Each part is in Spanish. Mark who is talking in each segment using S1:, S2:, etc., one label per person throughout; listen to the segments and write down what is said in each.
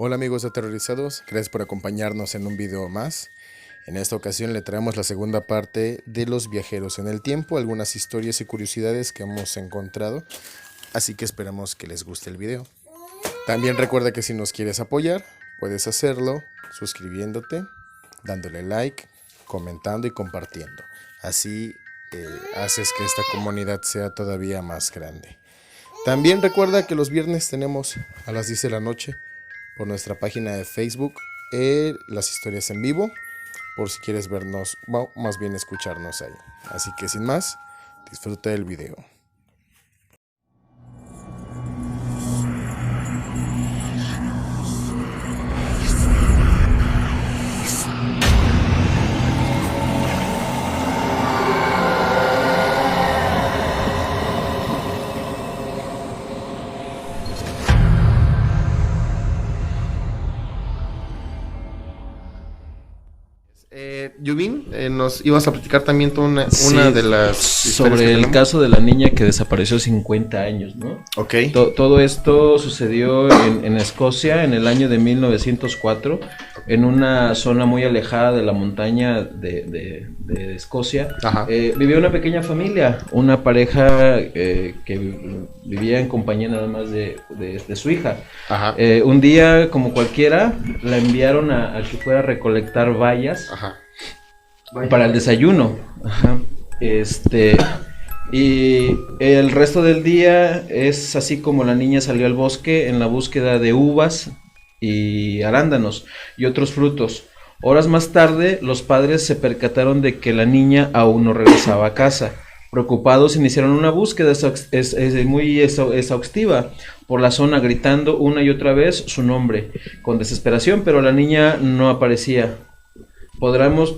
S1: Hola amigos aterrorizados, gracias por acompañarnos en un video más. En esta ocasión le traemos la segunda parte de los viajeros en el tiempo, algunas historias y curiosidades que hemos encontrado, así que esperamos que les guste el video. También recuerda que si nos quieres apoyar, puedes hacerlo suscribiéndote, dándole like, comentando y compartiendo. Así haces que esta comunidad sea todavía más grande. También recuerda que los viernes tenemos a las 10 de la noche por nuestra página de Facebook las historias en vivo, por si quieres vernos, o más bien escucharnos ahí. Así que sin más, disfruta del video. Yubin, nos ibas a platicar también una de las
S2: sobre el caso de la niña que desapareció 50 años, ¿no?
S1: Ok.
S2: Todo esto sucedió en Escocia en el año de 1904, en una zona muy alejada de la montaña de Escocia. Vivía una pequeña familia, una pareja que vivía en compañía nada más de su hija. Un día, como cualquiera, la enviaron a que fuera a recolectar bayas. Para el desayuno. Y el resto del día es así como la niña salió al bosque en la búsqueda de uvas y arándanos y otros frutos. Horas más tarde, los padres se percataron de que la niña aún no regresaba a casa. Preocupados, iniciaron una búsqueda muy exhaustiva por la zona, gritando una y otra vez su nombre con desesperación, pero la niña no aparecía. Podremos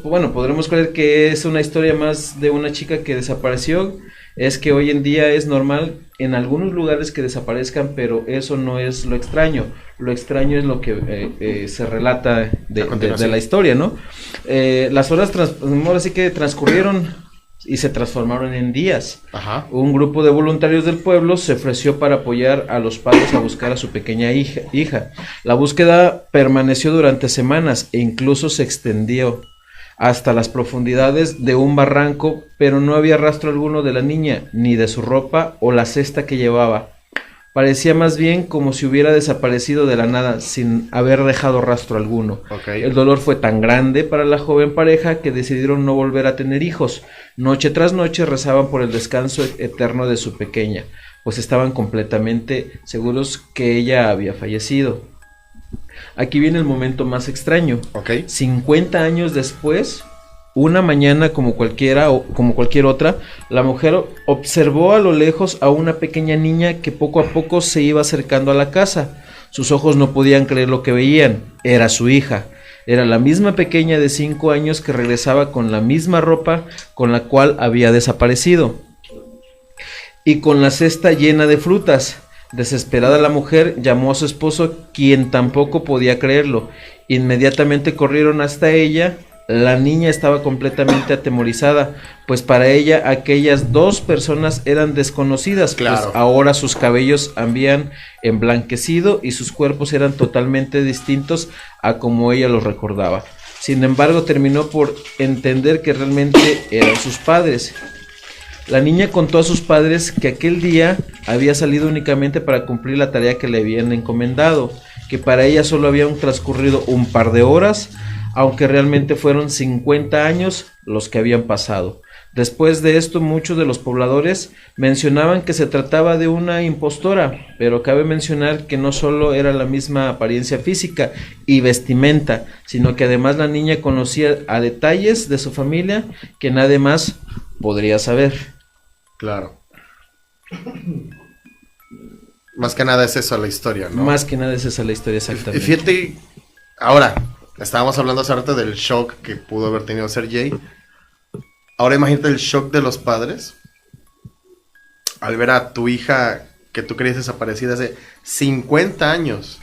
S2: creer que es una historia más de una chica que desapareció. Es que hoy en día es normal en algunos lugares que desaparezcan, pero eso no es lo extraño. Lo extraño es lo que se relata de la historia, ¿no? Las horas ahora sí que transcurrieron y se transformaron en días. Un grupo de voluntarios del pueblo se ofreció para apoyar a los padres a buscar a su pequeña hija. La búsqueda permaneció durante semanas e incluso se extendió hasta las profundidades de un barranco, pero no había rastro alguno de la niña, ni de su ropa o la cesta que llevaba. Parecía más bien como si hubiera desaparecido de la nada, sin haber dejado rastro alguno. El dolor fue tan grande para la joven pareja que decidieron no volver a tener hijos. Noche tras noche rezaban por el descanso eterno de su pequeña, pues estaban completamente seguros que ella había fallecido. Aquí viene el momento más extraño. 50 años después, una mañana como cualquier otra, la mujer observó a lo lejos a una pequeña niña que poco a poco se iba acercando a la casa. Sus ojos no podían creer lo que veían. Era su hija. Era la misma pequeña de 5 años que regresaba con la misma ropa con la cual había desaparecido y con la cesta llena de frutas. Desesperada, la mujer llamó a su esposo, quien tampoco podía creerlo. Inmediatamente corrieron hasta ella. La niña estaba completamente atemorizada, pues para ella aquellas dos personas eran desconocidas, pues ahora sus cabellos habían emblanquecido y sus cuerpos eran totalmente distintos a como ella los recordaba. Sin embargo, terminó por entender que realmente eran sus padres. La niña contó a sus padres que aquel día había salido únicamente para cumplir la tarea que le habían encomendado, que para ella solo habían transcurrido un par de horas, aunque realmente fueron 50 años los que habían pasado. Después de esto, muchos de los pobladores mencionaban que se trataba de una impostora, pero cabe mencionar que no solo era la misma apariencia física y vestimenta, sino que además la niña conocía a detalles de su familia que nadie más podría saber.
S1: Más que nada es eso la historia, ¿no?
S2: Más que nada es esa la historia, exactamente.
S1: Fíjate, ahora, estábamos hablando hace rato del shock que pudo haber tenido Sergey. Ahora imagínate el shock de los padres al ver a tu hija que tú creías desaparecida hace 50 años.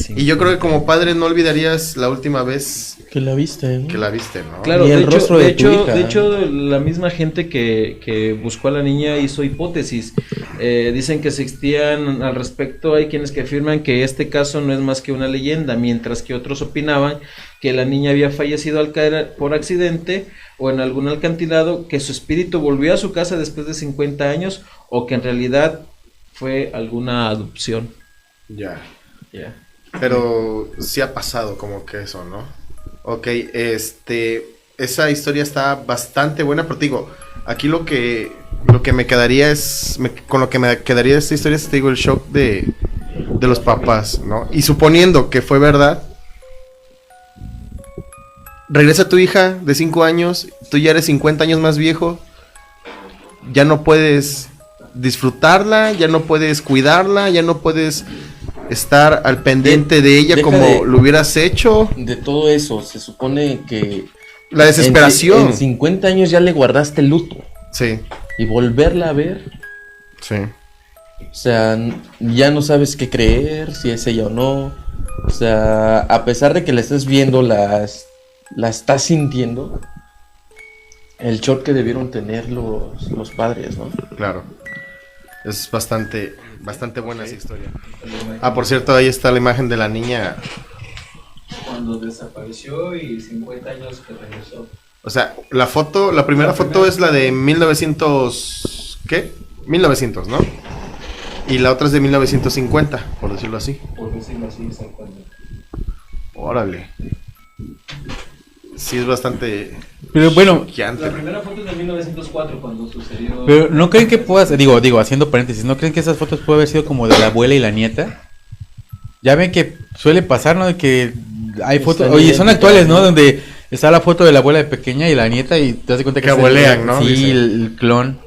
S1: Y yo creo que como padre no olvidarías la última vez
S3: que la viste, ¿no?
S2: Claro,
S3: y el rostro de tu hija.
S2: De hecho, la misma gente que buscó a la niña hizo hipótesis Dicen que existían al respecto, hay quienes que afirman que este caso no es más que una leyenda, mientras que otros opinaban que la niña había fallecido al caer por accidente o en algún acantilado, que su espíritu volvió a su casa después de 50 años o que en realidad fue alguna adopción.
S1: Ya.
S2: Ya.
S1: Pero sí ha pasado como que eso, ¿no? Ok, esa historia está bastante buena, pero te digo, aquí lo que me quedaría con lo que me quedaría de esta historia es, te digo, el shock de los papás, ¿no? Y suponiendo que fue verdad, regresa tu hija de 5 años, tú ya eres 50 años más viejo, ya no puedes disfrutarla, ya no puedes cuidarla, ya no puedes estar al pendiente de ella como lo hubieras hecho.
S3: De todo eso, se supone que
S1: La desesperación.
S3: En 50 años ya le guardaste el luto.
S1: Sí.
S3: Y volverla a ver,
S1: Sí.
S3: o sea, ya no sabes qué creer, si es ella o no. O sea, a pesar de que la estés viendo, la estás sintiendo. El shock que debieron tener los padres, ¿no?
S1: Claro. Es bastante buena esa historia. Ah, por cierto, ahí está la imagen de la niña.
S2: Cuando desapareció y 50 años que regresó.
S1: O sea, la primera foto es la de 1900, ¿qué? 1900, ¿no? Y la otra es de 1950, por decirlo así.
S2: Por decirlo así, exactamente.
S1: Órale. Sí, es bastante...
S4: Pero bueno,
S1: choqueante.
S2: La primera foto es de 1904 cuando sucedió.
S4: pero ¿no creen que puedas, digo, haciendo paréntesis, ¿no creen que esas fotos pueden haber sido como de la abuela y la nieta? Ya ven que suele pasar, ¿no? De que hay fotos, oye, son actuales, ¿no? Donde está la foto de la abuela de pequeña y la nieta y te das cuenta que
S1: Que abuelean, ¿no?
S4: Sí,
S1: Dicen.
S4: el clon.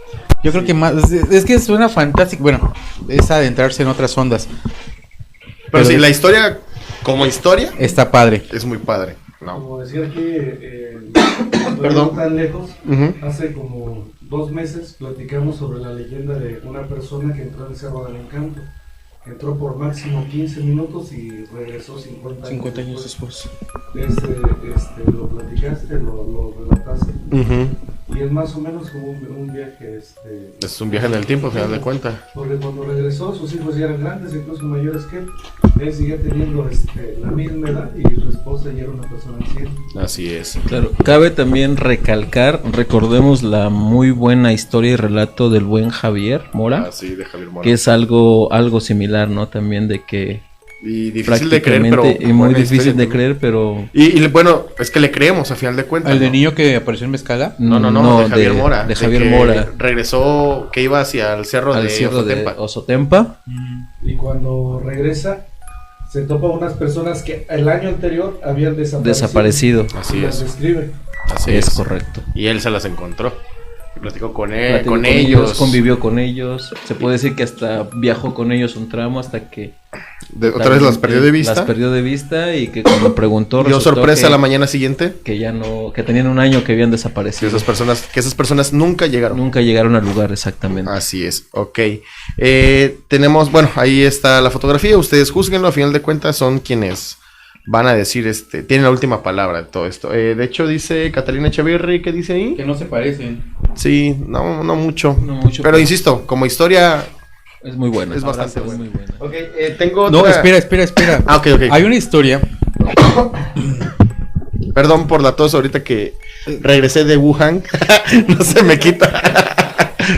S4: Yo creo que más, es que suena fantástico, bueno, es adentrarse en otras ondas.
S1: Pero sí, la historia, como historia,
S4: Está padre.
S1: es muy padre, ¿no?
S5: Como decía aquí,
S1: Perdón.
S5: no tan lejos,
S1: Ujú.
S5: hace como 2 meses platicamos sobre la leyenda de una persona que entró en el Cerro del Encanto. Entró por máximo 15 minutos y regresó
S3: 50 años después.
S5: Lo platicaste, lo relataste.
S1: Ujú.
S5: Y es más o menos como un viaje,
S1: Es un viaje en el tiempo, al final de cuentas.
S5: porque cuando regresó sus hijos ya eran grandes, incluso mayores que él. Él seguía teniendo la misma edad y su esposa ya era una persona anciana.
S1: Así es.
S2: Claro, cabe también recalcar, recordemos la muy buena historia y relato del buen Javier Mora,
S1: Así de Javier Mora.
S2: que es algo similar, ¿no? También de que
S1: Y difícil de creer, pero...
S2: prácticamente, y muy
S1: buena
S2: difícil
S1: historia
S2: de
S1: también.
S2: creer, pero
S1: Y bueno, es que le creemos, al final de cuentas.
S4: ¿El de
S1: ¿no?
S4: niño que apareció en Mezcala?
S1: No, de Javier Mora.
S2: De Javier
S1: que
S2: Mora
S1: regresó, que iba hacia el cerro
S2: al
S1: de
S2: cierre de
S1: Ozotempa.
S2: Osotempa.
S5: Y cuando regresa, se topa unas personas que el año anterior habían
S2: Desaparecido.
S1: Así
S5: Y las
S1: es.
S5: describe.
S1: Así
S2: Es
S1: es.
S2: correcto.
S1: Y él se las encontró. Platicó con
S2: Platicó
S1: con ellos.
S2: convivió con ellos. Se puede decir que hasta viajó con ellos un tramo hasta que
S1: Otra vez las perdió de vista.
S2: Las perdió de vista y que cuando preguntó
S1: Dio
S2: resultó
S1: sorpresa
S2: que,
S1: la mañana siguiente.
S2: que ya no, que tenían un año que habían
S1: Que
S2: desaparecido.
S1: esas personas nunca llegaron.
S2: Nunca llegaron al lugar exactamente.
S1: Así es, ok. Tenemos, bueno, ahí está la fotografía. Ustedes juzguenlo, a final de cuentas son quienes van a decir, tienen la última palabra de todo esto. De hecho, dice Catalina Echeverry, ¿qué dice ahí?
S4: Que no se parecen.
S1: Sí, no mucho.
S2: No mucho,
S1: Pero insisto, como historia,
S2: es muy buena.
S1: es bastante
S2: Es
S1: buena.
S2: muy buena.
S1: Ok, tengo
S4: No,
S1: otra...
S4: espera.
S1: Ah, ok.
S4: Hay una historia.
S1: Perdón por la tos ahorita que regresé de Wuhan. No se me quita.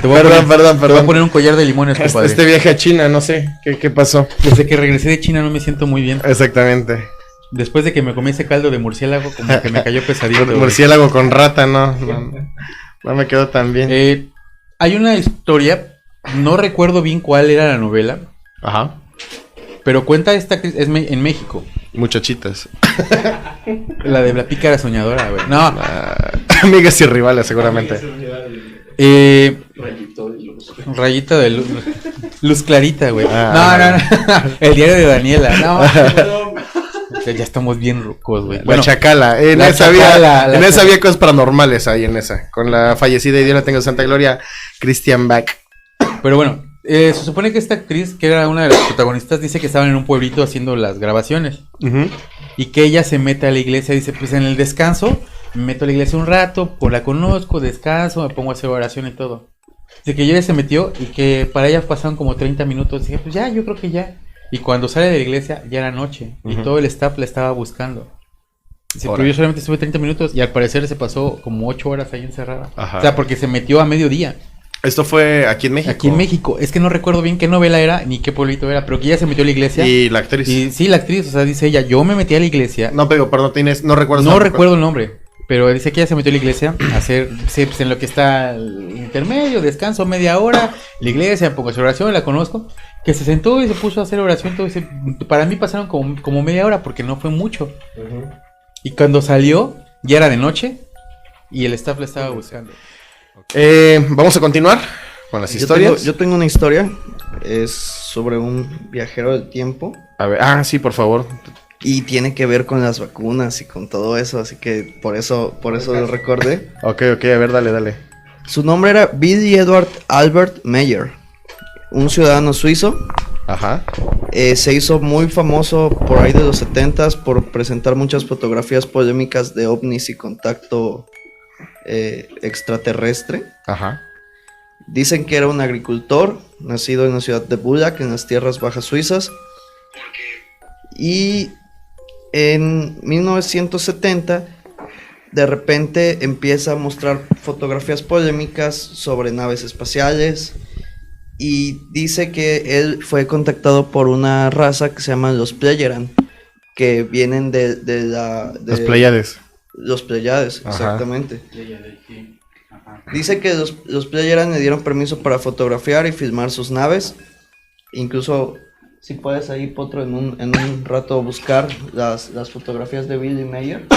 S4: Te voy a
S1: Perdón.
S4: Te voy a poner un collar de limones, compadre.
S1: Este viaje a China, no sé. ¿Qué pasó?
S4: Desde que regresé de China no me siento muy bien.
S1: Exactamente.
S4: Después de que me comí ese caldo de murciélago, como que me cayó pesadito. güey.
S1: Murciélago con rata, no me quedó tan bien.
S4: Hay una historia, no recuerdo bien cuál era la novela,
S1: Ajá.
S4: pero cuenta esta actriz, en México,
S1: Muchachitas.
S4: la de la pícara soñadora, güey. No,
S1: Amigas y rivales, seguramente.
S4: Rayita de luz, luz clarita, güey.
S1: Ah.
S4: No. El diario de Daniela, no. Ya estamos bien rucos, güey.
S1: La Chacala. En
S4: la
S1: esa
S4: Chacala,
S1: había,
S4: la
S1: en esa
S4: Chacala.
S1: había cosas paranormales ahí en esa. Con la fallecida y Dios la tenga en Santa Gloria, Christian Bach.
S4: Pero bueno, se supone que esta actriz, que era una de las protagonistas, dice que estaban en un pueblito haciendo las grabaciones.
S1: Ujú.
S4: Y que ella se mete a la iglesia, dice, pues en el descanso, me meto a la iglesia un rato, pues la conozco, descanso, me pongo a hacer oración y todo. Dice que ella se metió y que para ella pasaron como 30 minutos. Dije, pues ya, yo creo que ya. Y cuando sale de la iglesia, ya era noche. Y todo el staff la estaba buscando. Dice, pero yo solamente estuve 30 minutos y al parecer se pasó como 8 horas ahí encerrada.
S1: Ajá.
S4: O sea, porque se metió a mediodía.
S1: Esto fue aquí en México.
S4: Aquí en México. Es que no recuerdo bien qué novela era ni qué pueblito era, pero que ella se metió a la iglesia.
S1: Y la actriz.
S4: Y sí, la actriz, o sea, dice ella, yo me metí a la iglesia.
S1: No, pero no recuerdo.
S4: No recuerdo el nombre, pero dice que ella se metió a la iglesia a hacer, sí, pues en lo que está el intermedio, descanso media hora, la iglesia, pongo su oración, la conozco, que se sentó y se puso a hacer oración, todo dice, para mí pasaron como media hora porque no fue mucho. Y cuando salió, ya era de noche y el staff la estaba buscando.
S1: Vamos a continuar con las historias.
S6: Yo tengo una historia, es sobre un viajero del tiempo
S1: A ver, sí, por favor.
S6: y tiene que ver con las vacunas y con todo eso, así que por eso lo recordé.
S1: Ok, a ver, dale.
S6: Su nombre era Billy Edward Albert Meyer, un ciudadano suizo.
S1: Ajá.
S6: Se hizo muy famoso por ahí de los 70s por presentar muchas fotografías polémicas de ovnis y contacto extraterrestre.
S1: Ajá.
S6: Dicen que era un agricultor, nacido en la ciudad de Bullack, en las tierras bajas suizas. Y en 1970, de repente empieza a mostrar fotografías polémicas sobre naves espaciales. Y dice que él fue contactado por una raza que se llama los Pleyeran, que vienen de
S1: Los Pleiades.
S6: Los Pleiades,
S1: Ajá.
S6: Exactamente. Dice que los Pleyeran le dieron permiso para fotografiar y filmar sus naves. Incluso, si puedes ahí, Potro, en un rato buscar las fotografías de Billy Meyer.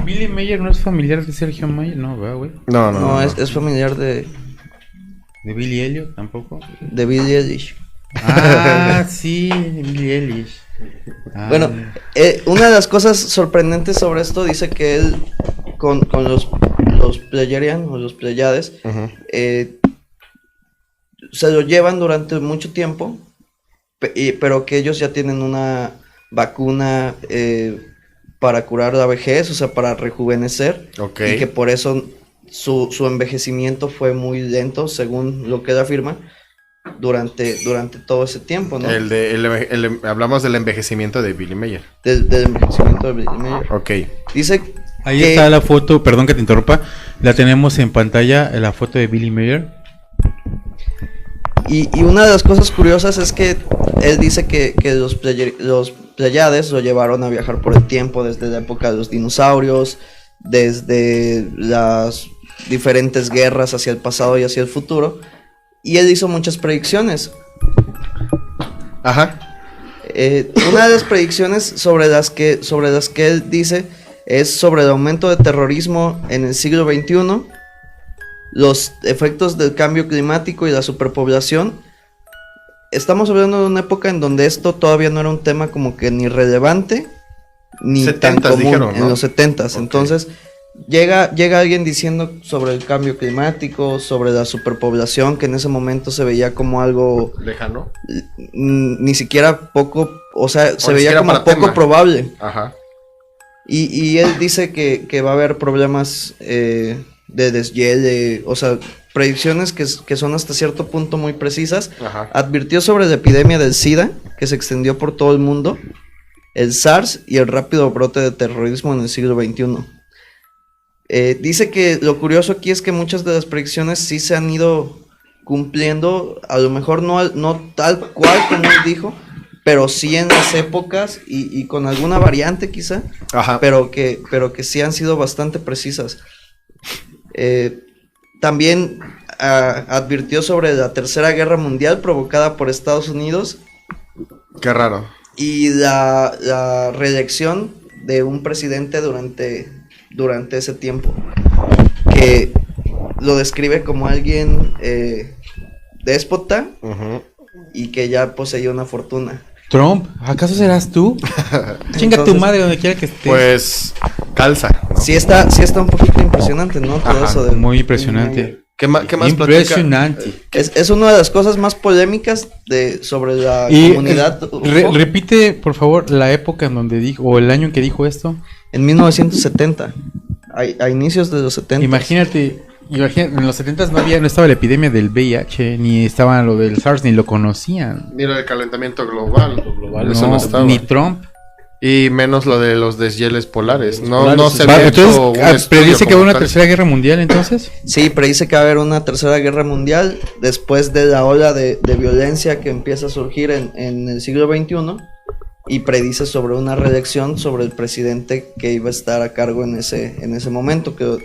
S4: Billy Meyer no es familiar de Sergio Mayer, no, ¿verdad, güey?
S6: No, es familiar de
S4: ¿De Billy Elliot tampoco?
S6: Billy Eilish.
S4: Ah, sí, Billy Eilish. Ah.
S6: Bueno, una de las cosas sorprendentes sobre esto dice que él con los Pleyerian o los Pleiades
S1: Ajá.
S6: se lo llevan durante mucho tiempo, pero que ellos ya tienen una vacuna para curar la vejez, o sea, para rejuvenecer,
S1: Ok.
S6: y que por eso su envejecimiento fue muy lento, según lo que él afirma, durante todo ese tiempo, ¿no?
S1: Hablamos del envejecimiento de Billy Meyer.
S6: Del envejecimiento de Billy Meyer.
S1: Ok.
S6: Dice
S4: Ahí
S6: que-
S4: está la foto, perdón que te interrumpa, la tenemos en pantalla, la foto de Billy Meyer.
S6: Y una de las cosas curiosas es que él dice que los Pleiades lo llevaron a viajar por el tiempo desde la época de los dinosaurios, desde las diferentes guerras hacia el pasado y hacia el futuro. Y él hizo muchas predicciones.
S1: Ajá.
S6: Una de las predicciones sobre las que él dice es sobre el aumento de terrorismo en el siglo XXI, los efectos del cambio climático y la superpoblación. Estamos hablando de una época en donde esto todavía no era un tema como que ni relevante ni tan
S1: 70s
S6: común,
S1: dijeron, ¿no?
S6: en los 70s.
S1: Ok.
S6: Entonces llega alguien diciendo sobre el cambio climático, sobre la superpoblación, que en ese momento se veía como algo
S1: Lejano.
S6: ni siquiera poco, o sea, se
S1: ni
S6: veía
S1: siquiera
S6: como
S1: para
S6: poco
S1: tema.
S6: probable.
S1: Ajá.
S6: Y él dice que va a haber problemas de deshiele, o sea, predicciones que son hasta cierto punto muy precisas.
S1: Ajá.
S6: Advirtió sobre la epidemia del SIDA, que se extendió por todo el mundo, el SARS y el rápido brote de terrorismo en el siglo XXI. Dice que lo curioso aquí es que muchas de las predicciones sí se han ido cumpliendo, a lo mejor no tal cual como él dijo, pero sí en las épocas y con alguna variante quizá,
S1: Ajá.
S6: pero que sí han sido bastante precisas. También advirtió sobre la Tercera Guerra Mundial provocada por Estados Unidos
S1: Qué raro.
S6: y la reelección de un presidente durante ese tiempo, que lo describe como alguien déspota
S1: Ujú.
S6: y que ya poseía una fortuna.
S4: Trump, ¿acaso serás tú? Chinga tu
S6: Entonces,
S4: madre donde quiera que estés.
S1: Pues calza, ¿no?
S6: Sí está un poquito impresionante, ¿no? Todo
S1: Ajá,
S6: eso de
S4: muy impresionante.
S1: ¿Qué más platica?
S4: Impresionante.
S6: es una de las cosas más polémicas sobre la
S4: Y
S6: comunidad UFO.
S4: repite, por favor, la época en donde dijo, o el año en que dijo esto.
S6: En 1970. a inicios de los 70.
S4: Imagínate, en los 70 no estaba la epidemia del VIH, ni estaba lo del SARS, ni lo conocían.
S1: Ni lo del calentamiento global. Eso no estaba.
S4: Ni Trump.
S1: Y menos lo de los deshieles polares. No se había hecho
S4: entonces,
S1: un estudio
S4: ¿predice que va a
S1: como
S4: una
S1: tal.
S4: tercera guerra mundial entonces?
S6: Sí, predice que va a haber una tercera guerra mundial después de la ola de violencia que empieza a surgir en el siglo XXI, y predice sobre una reelección sobre el presidente que iba a estar a cargo en ese momento, que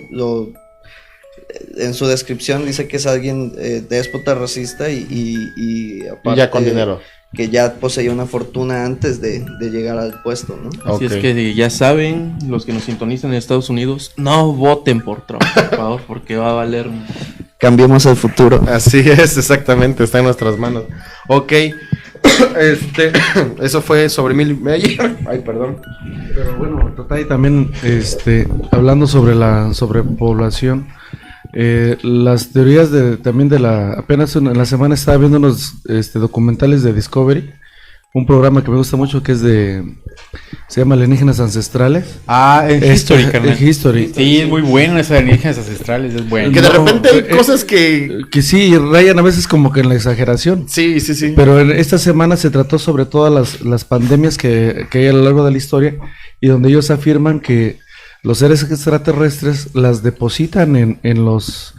S6: en su descripción dice que es alguien déspota, racista y aparte
S1: Ya con dinero.
S6: que ya poseía una fortuna antes de llegar al puesto, ¿no?
S3: Así
S1: Ok.
S3: es que ya saben, los que nos sintonizan en Estados Unidos, no voten por Trump, por favor, porque va a valer.
S6: Cambiemos el futuro.
S1: Así es, exactamente, está en nuestras manos. Ok, eso fue sobre Meyer. Ay, perdón.
S5: Pero bueno, Totay, también hablando sobre la sobrepoblación, las teorías también apenas en la semana estaba viendo unos documentales de Discovery, un programa que me gusta mucho que se llama Alienígenas Ancestrales.
S4: En History, carnal.
S5: En History.
S4: Sí, es muy bueno esas alienígenas ancestrales, es bueno.
S1: Que de
S5: No,
S1: repente hay cosas que...
S5: Que sí, rayan a veces como que en la exageración.
S1: Sí, sí, sí.
S5: Pero en esta semana se trató sobre todas las pandemias que hay a lo largo de la historia, y donde ellos afirman que los seres extraterrestres las depositan en los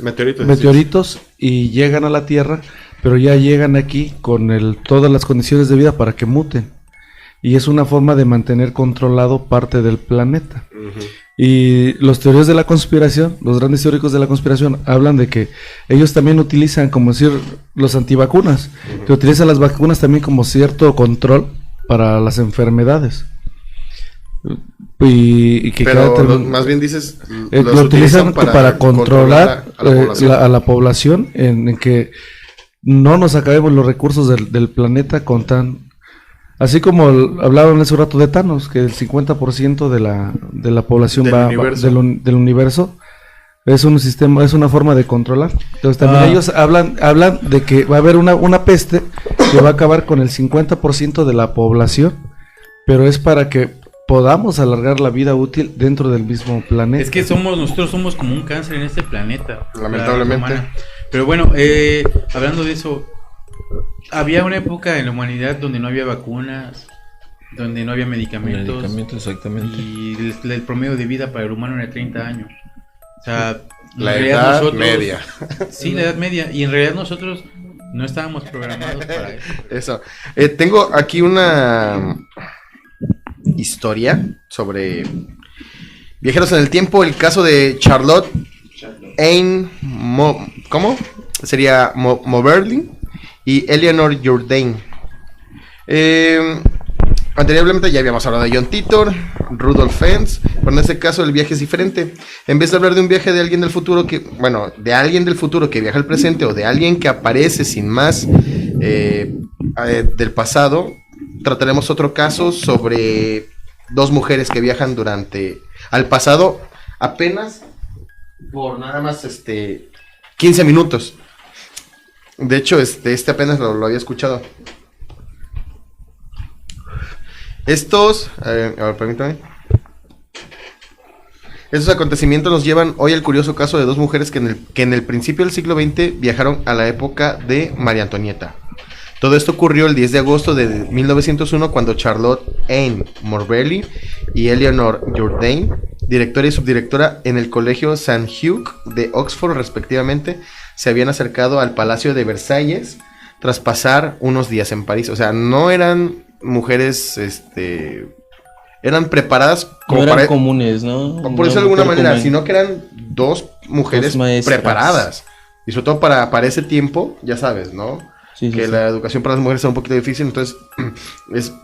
S5: meteoritos y llegan a la Tierra, pero ya llegan aquí con todas las condiciones de vida para que muten. Y es una forma de mantener controlado parte del planeta. Y los teóricos de la conspiración, los grandes teóricos de la conspiración, hablan de que ellos también utilizan, como decir, los antivacunas, que utilizan las vacunas también como cierto control para las enfermedades. Y que
S1: Pero
S5: cada
S1: más bien dices...
S5: lo utilizan para controlar
S1: a la población.
S5: a la población en que no nos acabemos los recursos del planeta con así como hablaban hace un rato de Thanos, que el 50% de la población
S1: Del universo.
S5: del universo es un sistema, es una forma de controlar. Entonces también ellos hablan de que va a haber una peste que va a acabar con el 50% de la población, pero es para que podamos alargar la vida útil dentro del mismo planeta.
S4: Es que nosotros somos como un cáncer en este planeta.
S1: Lamentablemente.
S4: la raza humana. Pero bueno, hablando de eso, había una época en la humanidad donde no había vacunas, donde no había medicamentos,
S3: Exactamente.
S4: y el promedio de vida para el humano era 30 años. O sea, en
S1: La
S4: realidad
S1: edad media.
S4: Sí, la edad media. Y en realidad nosotros no estábamos programados para eso.
S1: Eso. Tengo aquí una historia sobre viajeros en el tiempo. El caso de Charlotte Ann ¿cómo? Sería Moberly y Eleanor Jourdain. Anteriormente ya habíamos hablado de John Titor, Rudolf Fentz, pero en este caso el viaje es diferente. En vez de hablar de un viaje de alguien del futuro de alguien del futuro que viaja al presente, o de alguien que aparece sin más del pasado, trataremos otro caso sobre dos mujeres que viajan al pasado apenas por nada más 15 minutos. De hecho, apenas lo había escuchado. Permítame. Estos acontecimientos nos llevan hoy al curioso caso de dos mujeres que en el principio del siglo XX viajaron a la época de María Antonieta. Todo esto ocurrió el 10 de agosto de 1901, cuando Charlotte Ann Moberly y Eleanor Jourdain, directora y subdirectora en el Colegio St. Hugh de Oxford respectivamente, se habían acercado al Palacio de Versalles tras pasar unos días en París. O sea, no eran mujeres, eran preparadas como
S3: no eran comunes, ¿no?
S1: por decirlo de alguna manera, sino que eran dos mujeres
S3: Dos maestras.
S1: preparadas. Y sobre todo para ese tiempo, ya sabes, ¿no?
S3: Sí,
S1: Que
S3: sí.
S1: la educación para las mujeres es un poquito difícil, entonces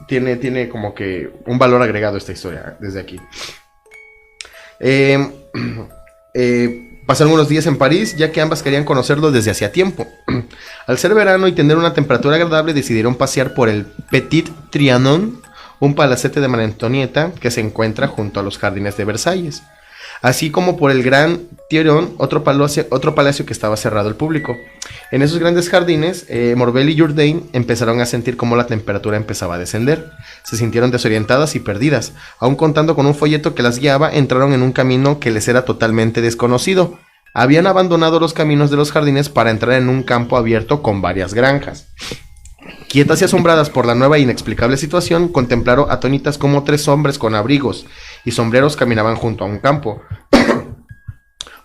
S1: tiene como que un valor agregado esta historia desde aquí. Pasaron unos días en París, ya que ambas querían conocerlo desde hacía tiempo. Al ser verano y tener una temperatura agradable, decidieron pasear por el Petit Trianon, un palacete de María Antonieta que se encuentra junto a los jardines de Versalles. así como por el Gran Tirón, otro palacio que estaba cerrado al público. En esos grandes jardines, Morvel y Jourdain empezaron a sentir cómo la temperatura empezaba a descender. Se sintieron desorientadas y perdidas. Aún contando con un folleto que las guiaba, entraron en un camino que les era totalmente desconocido. Habían abandonado los caminos de los jardines para entrar en un campo abierto con varias granjas. Quietas y asombradas por la nueva e inexplicable situación, contemplaron atónitas cómo 3 hombres con abrigos y sombreros caminaban junto a un campo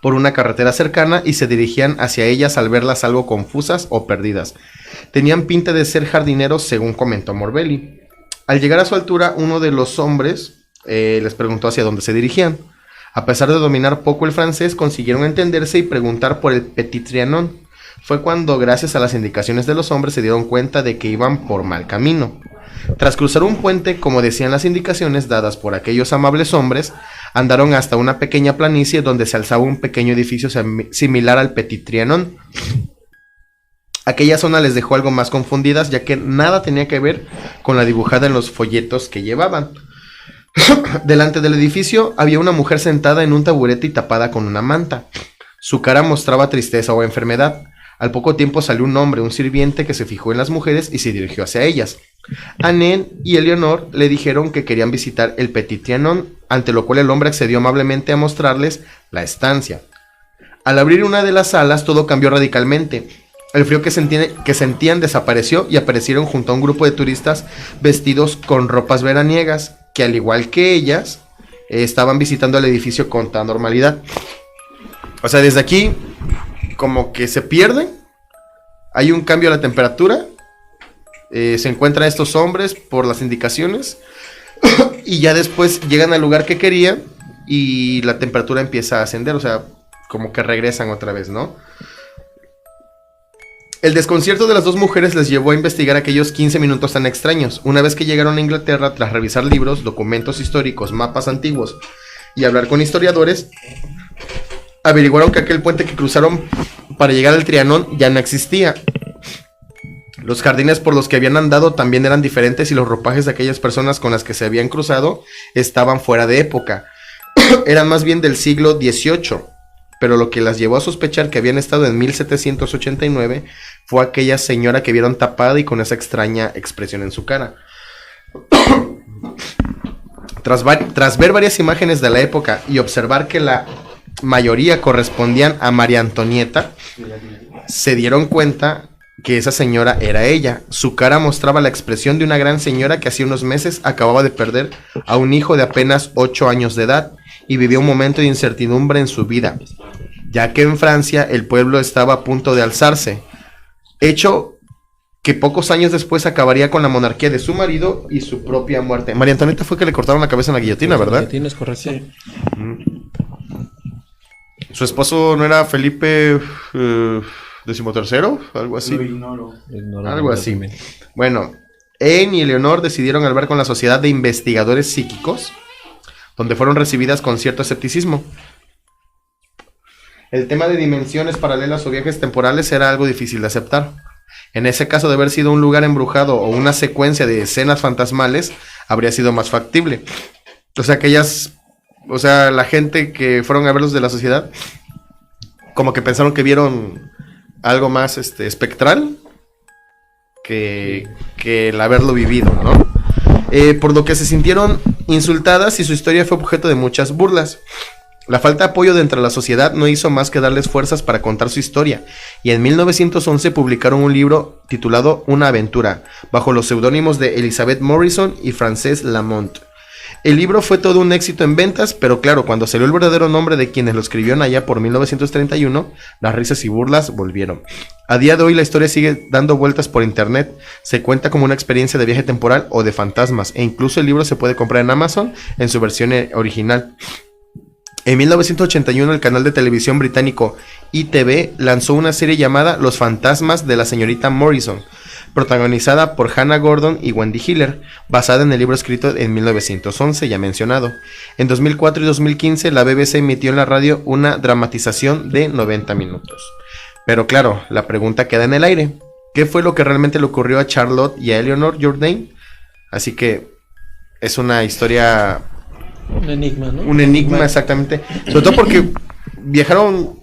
S1: por una carretera cercana y se dirigían hacia ellas al verlas algo confusas o perdidas. Tenían pinta de ser jardineros, según comentó Morvelli. Al llegar a su altura, uno de los hombres les preguntó hacia dónde se dirigían. A pesar de dominar poco el francés, consiguieron entenderse y preguntar por el Petit Trianon. Fue cuando, gracias a las indicaciones de los hombres, se dieron cuenta de que iban por mal camino. Tras cruzar un puente, como decían las indicaciones dadas por aquellos amables hombres, andaron hasta una pequeña planicie donde se alzaba un pequeño edificio similar al Petit Trianon. Aquella zona les dejó algo más confundidas, ya que nada tenía que ver con la dibujada en los folletos que llevaban. Delante del edificio había una mujer sentada en un taburete y tapada con una manta. Su cara mostraba tristeza o enfermedad. Al poco tiempo salió un hombre, un sirviente, que se fijó en las mujeres y se dirigió hacia ellas. Anne y Eleonor le dijeron que querían visitar el Petit Trianon, ante lo cual el hombre accedió amablemente a mostrarles la estancia. Al abrir una de las salas, todo cambió radicalmente. El frío que sentían desapareció y aparecieron junto a un grupo de turistas vestidos con ropas veraniegas, que al igual que ellas, estaban visitando el edificio con toda normalidad. O sea, desde aquí, como que se pierden, hay un cambio a la temperatura, se encuentran estos hombres por las indicaciones, y ya después llegan al lugar que querían, y la temperatura empieza a ascender, o sea, como que regresan otra vez, ¿no? El desconcierto de las dos mujeres les llevó a investigar aquellos 15 minutos tan extraños. Una vez que llegaron a Inglaterra, tras revisar libros, documentos históricos, mapas antiguos y hablar con historiadores, averiguaron que aquel puente que cruzaron para llegar al Trianon ya no existía. Los jardines por los que habían andado también eran diferentes y los ropajes de aquellas personas con las que se habían cruzado estaban fuera de época. Eran más bien del siglo XVIII. Pero lo que las llevó a sospechar que habían estado en 1789 fue aquella señora que vieron tapada y con esa extraña expresión en su cara. Tras ver varias imágenes de la época y observar que la mayoría correspondían a María Antonieta, se dieron cuenta que esa señora era ella. Su cara mostraba la expresión de una gran señora que hacía unos meses acababa de perder a un hijo de apenas 8 años de edad y vivía un momento de incertidumbre en su vida, ya que en Francia el pueblo estaba a punto de alzarse, hecho que pocos años después acabaría con la monarquía de su marido y su propia muerte. María Antonieta fue que le cortaron la cabeza en la guillotina, ¿verdad?
S2: La guillotina es correcto. Sí.
S1: Su esposo no era Felipe XIII, algo así.
S2: Lo ignoro.
S1: Algo así. Bueno, Anne y Eleonor decidieron hablar con la Sociedad de Investigadores Psíquicos, donde fueron recibidas con cierto escepticismo. El tema de dimensiones paralelas o viajes temporales era algo difícil de aceptar. En ese caso, de haber sido un lugar embrujado o una secuencia de escenas fantasmales, habría sido más factible. O sea, la gente que fueron a verlos de la sociedad, como que pensaron que vieron algo más espectral que el haberlo vivido, ¿no? Por lo que se sintieron insultadas y su historia fue objeto de muchas burlas. La falta de apoyo dentro de la sociedad no hizo más que darles fuerzas para contar su historia, y en 1911 publicaron un libro titulado Una aventura, bajo los seudónimos de Elizabeth Morrison y Frances Lamont. El libro fue todo un éxito en ventas, pero claro, cuando salió el verdadero nombre de quienes lo escribieron allá por 1931, las risas y burlas volvieron. A día de hoy la historia sigue dando vueltas por internet, se cuenta como una experiencia de viaje temporal o de fantasmas, e incluso el libro se puede comprar en Amazon en su versión original. En 1981 el canal de televisión británico ITV lanzó una serie llamada Los fantasmas de la señorita Morrison, protagonizada por Hannah Gordon y Wendy Hiller, basada en el libro escrito en 1911 ya mencionado. En 2004 y 2015 la BBC emitió en la radio una dramatización de 90 minutos. Pero claro, la pregunta queda en el aire. ¿Qué fue lo que realmente le ocurrió a Charlotte y a Eleanor Jourdain? Así que es una historia
S3: Un enigma, ¿no?
S1: Un enigma, exactamente. Sobre todo porque viajaron,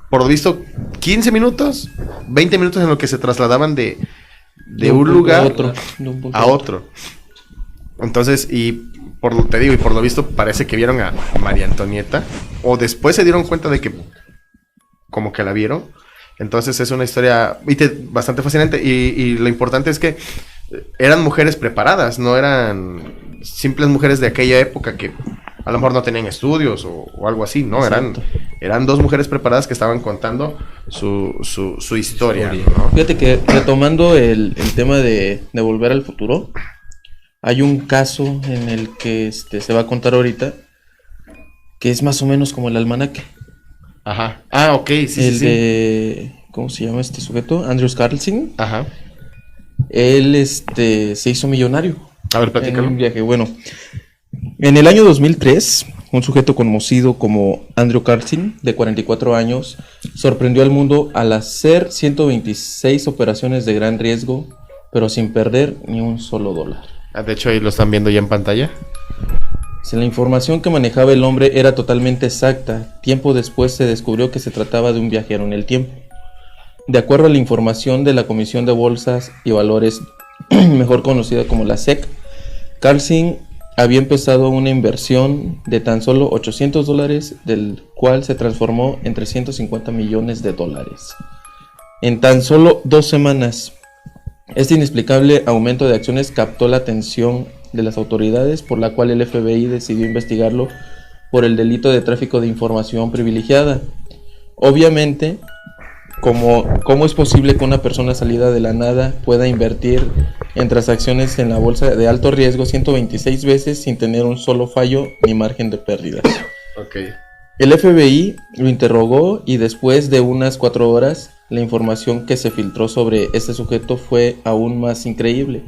S1: por lo visto, 15 minutos, 20 minutos en lo que se trasladaban de un lugar a otro. Entonces, y te digo, y por lo visto parece que vieron a María Antonieta, o después se dieron cuenta de que como que la vieron. Entonces es una historia bastante fascinante, y lo importante es que eran mujeres preparadas, no eran simples mujeres de aquella época que a lo mejor no tenían estudios o algo así, ¿no? Eran dos mujeres preparadas que estaban contando su historia, ¿no?
S3: Fíjate que retomando el tema de Volver al Futuro, hay un caso en el que se va a contar ahorita, que es más o menos como el almanaque.
S1: Ajá. Ah, ok, sí.
S3: De, ¿cómo se llama este sujeto? Andrew Carlson.
S1: Ajá.
S3: Él se hizo millonario.
S1: A ver, platícalo.
S3: En un viaje. Bueno, en el año 2003, un sujeto conocido como Andrew Carlson, de 44 años, sorprendió al mundo al hacer 126 operaciones de gran riesgo, pero sin perder ni un solo dólar.
S1: De hecho, ahí lo están viendo ya en pantalla.
S3: Si la información que manejaba el hombre era totalmente exacta, tiempo después se descubrió que se trataba de un viajero en el tiempo. De acuerdo a la información de la Comisión de Bolsas y Valores, mejor conocida como la SEC, Carlson había empezado una inversión de tan solo $800, del cual se transformó en $350 millones. En tan solo 2 semanas. Este inexplicable aumento de acciones captó la atención de las autoridades, por la cual el FBI decidió investigarlo por el delito de tráfico de información privilegiada. Obviamente, ¿cómo es posible que una persona salida de la nada pueda invertir en transacciones en la bolsa de alto riesgo 126 veces sin tener un solo fallo ni margen de pérdidas?
S1: Ok.
S3: El FBI lo interrogó y después de unas 4 horas, la información que se filtró sobre este sujeto fue aún más increíble.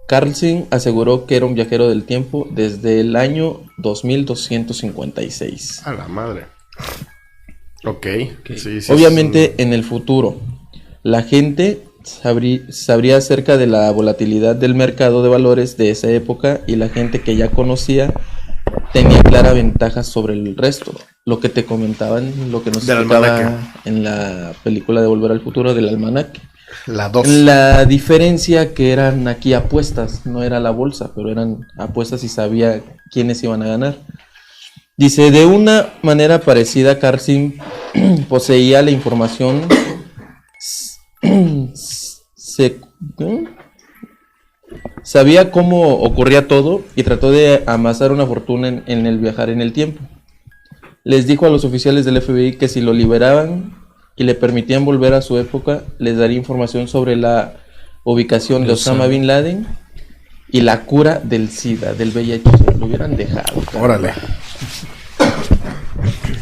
S3: Carlson aseguró que era un viajero del tiempo desde el año 2256.
S1: A la madre. Ok. Sí,
S3: Obviamente en el futuro, la gente sabría acerca de la volatilidad del mercado de valores de esa época, y la gente que ya conocía tenía clara ventaja sobre el resto. Lo que te comentaban, lo que nos explicaba en la película de Volver al Futuro del almanaque.
S1: La 2.
S3: La diferencia que eran aquí apuestas, no era la bolsa, pero eran apuestas y sabía quiénes iban a ganar. Dice, de una manera parecida, Carlson poseía la información, sabía cómo ocurría todo y trató de amasar una fortuna en el viajar en el tiempo. Les dijo a los oficiales del FBI que si lo liberaban y le permitían volver a su época, les daría información sobre la ubicación de Osama Bin Laden y la cura del SIDA, del VIH. Lo hubieran dejado.
S1: Órale.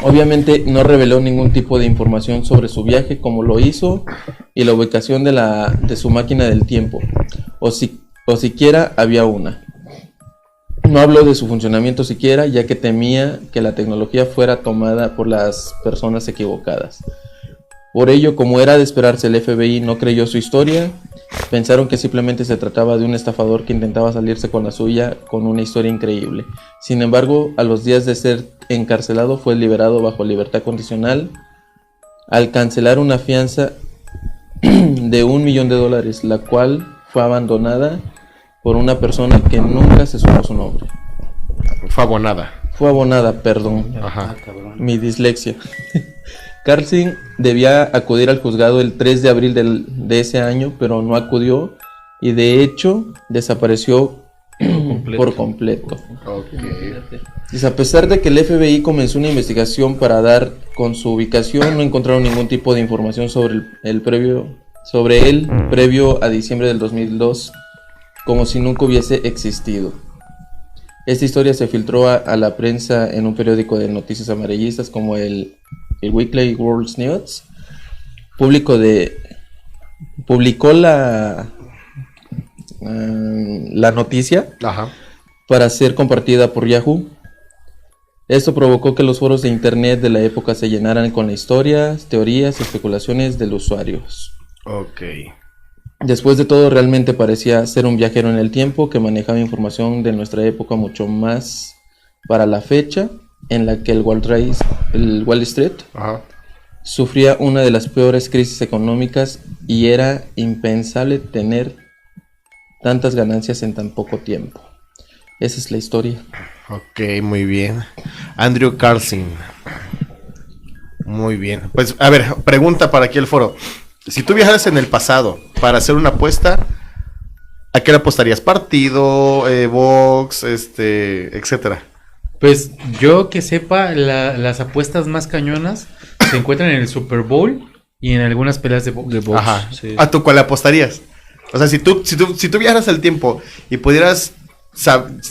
S3: Obviamente no reveló ningún tipo de información sobre su viaje, como lo hizo, y la ubicación de su máquina del tiempo, o siquiera había una. No habló de su funcionamiento siquiera, ya que temía que la tecnología fuera tomada por las personas equivocadas. Por ello, como era de esperarse, el FBI no creyó su historia. Pensaron que simplemente se trataba de un estafador que intentaba salirse con la suya con una historia increíble. Sin embargo, a los días de ser encarcelado, fue liberado bajo libertad condicional al cancelar una fianza de $1 millón, la cual fue abandonada por una persona que nunca se supo su nombre.
S1: Fue abonada,
S3: perdón.
S1: Ajá.
S3: Mi dislexia. Carlson debía acudir al juzgado el 3 de abril de ese año, pero no acudió y de hecho desapareció por completo.
S1: Okay.
S3: Dice, a pesar de que el FBI comenzó una investigación para dar con su ubicación, no encontraron ningún tipo de información sobre él previo a diciembre del 2002, como si nunca hubiese existido. Esta historia se filtró a la prensa en un periódico de noticias amarillistas como el Weekly World News. Publicó la noticia.
S1: Ajá.
S3: Para ser compartida por Yahoo. Esto provocó que los foros de internet de la época se llenaran con historias, teorías y especulaciones de los usuarios.
S1: Ok.
S3: Después de todo, realmente parecía ser un viajero en el tiempo que manejaba información de nuestra época mucho más para la fecha en la que el Wall Street
S1: Ajá.
S3: sufría una de las peores crisis económicas y era impensable tener tantas ganancias en tan poco tiempo. Esa es la historia.
S1: Ok, muy bien. Andrew Carlson. Muy bien. Pues, a ver, pregunta para aquí el foro. Si tú viajaras en el pasado para hacer una apuesta, ¿a qué le apostarías? ¿Partido, box, etcétera?
S4: Pues yo que sepa, las apuestas más cañonas se encuentran en el Super Bowl y en algunas peleas de box.
S1: Ajá.
S2: sí.
S1: ¿A tú cuál le apostarías? O sea, si tú viajaras al tiempo y pudieras,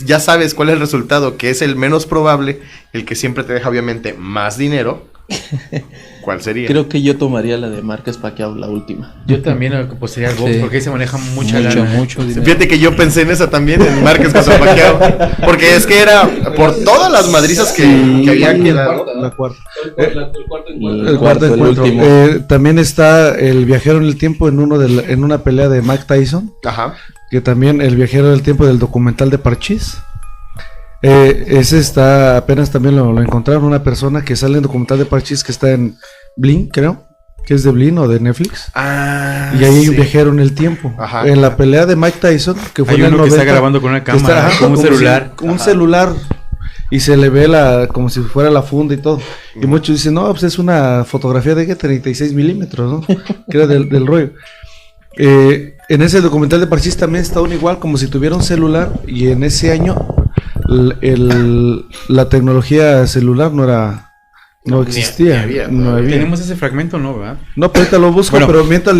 S1: ya sabes cuál es el resultado, que es el menos probable, el que siempre te deja obviamente más dinero, ¿cuál sería?
S3: Creo que yo tomaría la de Márquez Pacquiao, la última.
S4: Yo también apostaría al box
S2: Sí.
S4: porque ahí se maneja mucha
S2: Mucho,
S4: lana.
S2: mucho dinero.
S1: Fíjate que yo pensé en esa también, en Márquez contra Pacquiao, porque es que era por todas las madrizas que había quedado.
S5: La cuarta.
S3: El
S5: El cuarto
S3: cuarto, el
S5: encuentro.
S3: último.
S5: También está el viajero en el tiempo en en una pelea de Mike Tyson,
S1: Ajá.
S5: que también el viajero del tiempo del documental de Parchís. Ese está, apenas también lo encontraron, una persona que sale en el documental de Parchís que está en Blin, creo, que es de Blin o de Netflix.
S1: Ah,
S5: Y ahí hay
S1: sí.
S5: un viajero en el tiempo.
S1: Ajá.
S5: En la pelea de Mike Tyson, que fue
S4: Hay
S5: en el
S4: uno que
S5: 90,
S4: está grabando con una
S5: que está,
S4: cámara,
S5: ajá,
S4: con un
S5: como
S4: celular.
S5: con un celular. Y se le ve como si fuera la funda y todo. Y muchos dicen, no, pues es una fotografía de 36 milímetros, ¿no? Que era del rollo. En ese documental de Parchís también está un igual, como si tuviera un celular. Y en ese año la tecnología celular no existía.
S1: había,
S5: no había.
S4: Tenemos ese fragmento, ¿no? ¿Verdad?
S5: No, pero ahorita lo busco,
S4: Bueno,
S5: pero
S4: mientras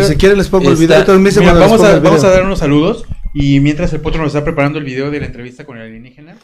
S5: si quieren les pongo el video.
S3: está-
S5: Entonces me dicen
S4: Mira,
S5: cuando les
S4: vamos
S5: ponga
S4: a
S5: el video.
S4: dar unos saludos y mientras el Potro nos está preparando el video de la entrevista con el alienígena,